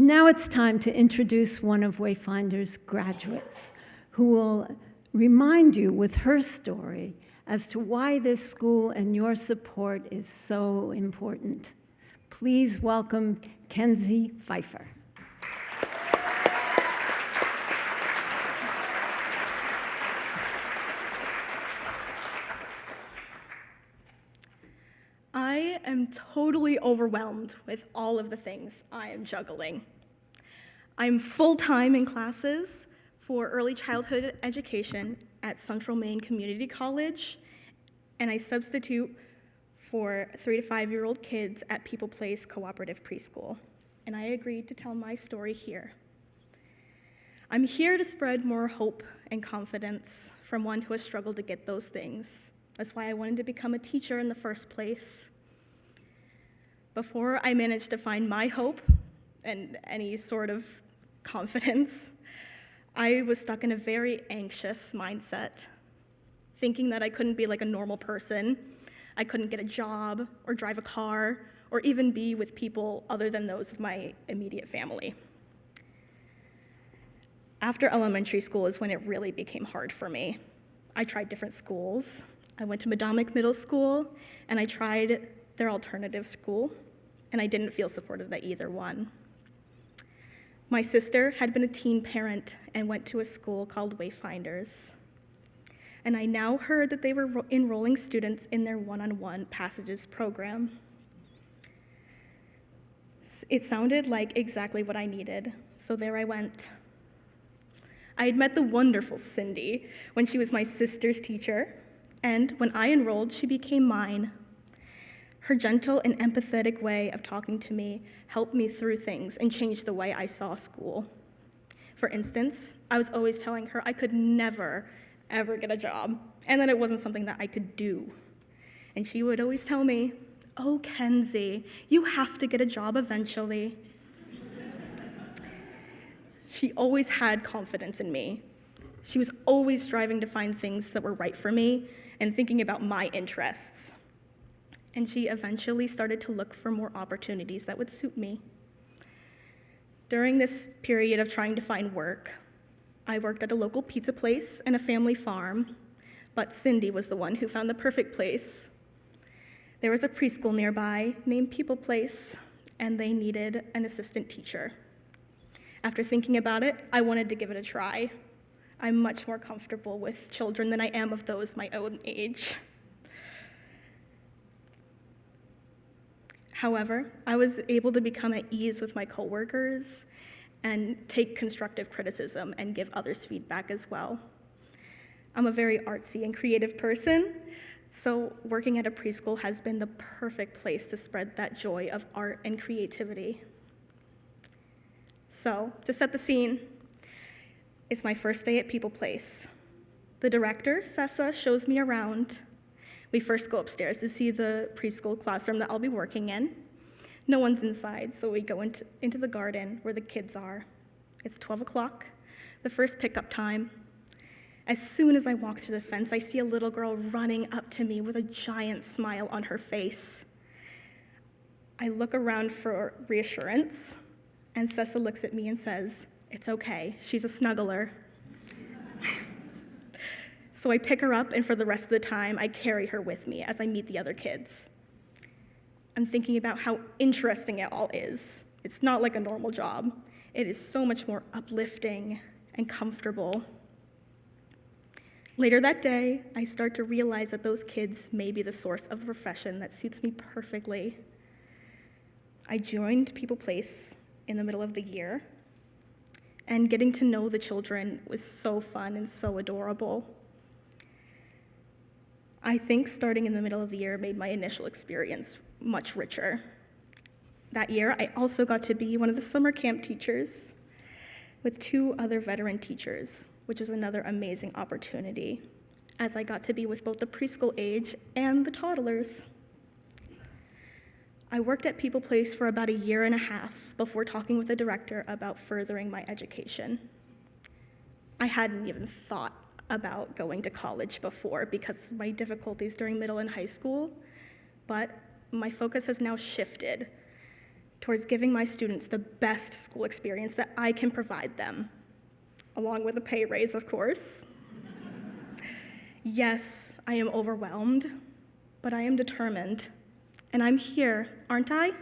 Now it's time to introduce one of Wayfinder's graduates, who will remind you with her story as to why this school and your support is so important. Please welcome Kenzie Phifer. I am totally overwhelmed with all of the things I am juggling. I'm full-time in classes for early childhood education at Central Maine Community College, and I substitute for 3 to 5-year-old kids at People Place Cooperative Preschool, and I agreed to tell my story here. I'm here to spread more hope and confidence from one who has struggled to get those things. That's why I wanted to become a teacher in the first place. Before I managed to find my hope and any sort of confidence, I was stuck in a very anxious mindset, thinking that I couldn't be like a normal person. I couldn't get a job or drive a car or even be with people other than those of my immediate family. After elementary school is when it really became hard for me. I tried different schools. I went to Madomic Middle School, and I tried their alternative school, and I didn't feel supported at either one. My sister had been a teen parent and went to a school called Wayfinders, and I now heard that they were enrolling students in their one-on-one passages program. It sounded like exactly what I needed, so there I went. I had met the wonderful Cindy when she was my sister's teacher, and when I enrolled, she became mine. Her gentle and empathetic way of talking to me helped me through things and changed the way I saw school. For instance, I was always telling her I could never, ever get a job, and that it wasn't something that I could do. And she would always tell me, "Oh, Kenzie, you have to get a job eventually." She always had confidence in me. She was always striving to find things that were right for me and thinking about my interests. And she eventually started to look for more opportunities that would suit me. During this period of trying to find work, I worked at a local pizza place and a family farm, but Cindy was the one who found the perfect place. There was a preschool nearby named People Place, and they needed an assistant teacher. After thinking about it, I wanted to give it a try. I'm much more comfortable with children than I am of those my own age. However, I was able to become at ease with my coworkers and take constructive criticism and give others feedback as well. I'm a very artsy and creative person, so working at a preschool has been the perfect place to spread that joy of art and creativity. So, to set the scene, it's my first day at People Place. The director, Sessa, shows me around. We first go upstairs to see the preschool classroom that I'll be working in. No one's inside, so we go into the garden where the kids are. It's 12 o'clock, the first pickup time. As soon as I walk through the fence, I see a little girl running up to me with a giant smile on her face. I look around for reassurance, and Sessa looks at me and says, "It's okay, she's a snuggler." So I pick her up, and for the rest of the time, I carry her with me as I meet the other kids. I'm thinking about how interesting it all is. It's not like a normal job. It is so much more uplifting and comfortable. Later that day, I start to realize that those kids may be the source of a profession that suits me perfectly. I joined People Place in the middle of the year, and getting to know the children was so fun and so adorable. I think starting in the middle of the year made my initial experience much richer. That year, I also got to be one of the summer camp teachers with 2 other veteran teachers, which was another amazing opportunity, as I got to be with both the preschool age and the toddlers. I worked at People Place for about 1.5 years before talking with the director about furthering my education. I hadn't even thought about going to college before because of my difficulties during middle and high school, but my focus has now shifted towards giving my students the best school experience that I can provide them, along with a pay raise, of course. Yes, I am overwhelmed, but I am determined. And I'm here, aren't I?